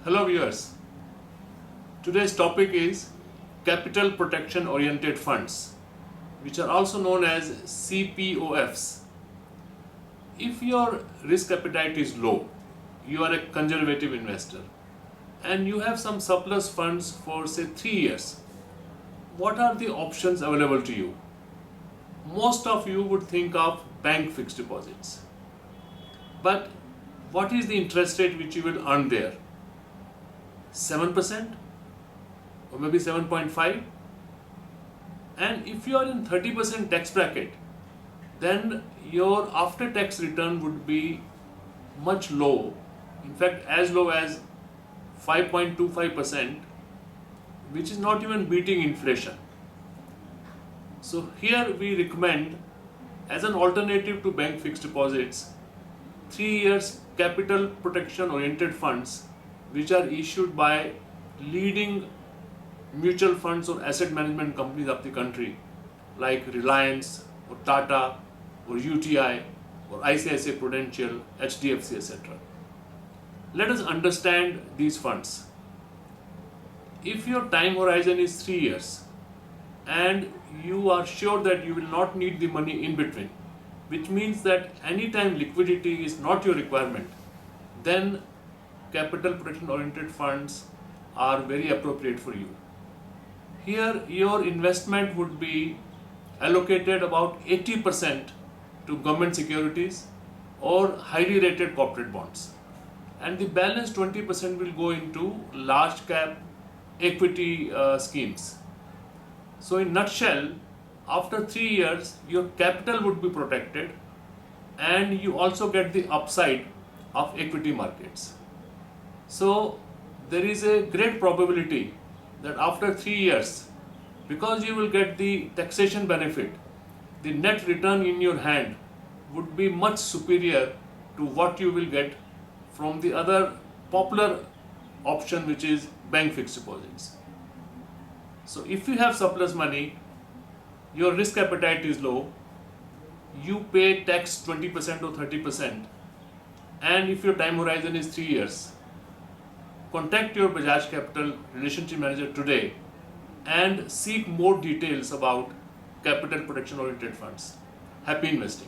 Hello viewers. Today's topic is capital protection oriented funds, which are also known as CPOFs. If your risk appetite is low, you are a conservative investor and you have some surplus funds for say 3 years, what are the options available to you? Most of you would think of bank fixed deposits. But what is the interest rate which you will earn there? 7% or maybe 7.5? And if you are in 30% tax bracket, then your after tax return would be much low, in fact as low as 5.25%, which is not even beating inflation. So here we recommend, as an alternative to bank fixed deposits, 3 years capital protection oriented funds which are issued by leading mutual funds or asset management companies of the country like Reliance or Tata or UTI or ICICI Prudential, HDFC, etc. Let us understand these funds. If your time horizon is 3 years and you are sure that you will not need the money in between, which means that anytime liquidity is not your requirement, then capital protection oriented funds are very appropriate for you. Here your investment would be allocated about 80% to government securities or highly rated corporate bonds, and the balance 20% will go into large cap equity schemes. So in nutshell, after 3 years your capital would be protected and you also get the upside of equity markets. So there is a great probability that after 3 years, because you will get the taxation benefit, the net return in your hand would be much superior to what you will get from the other popular option, which is bank fixed deposits. So if you have surplus money, your risk appetite is low, you pay tax 20% or 30%, and if your time horizon is 3 years, contact your Bajaj Capital relationship manager today and seek more details about capital protection oriented funds. Happy investing.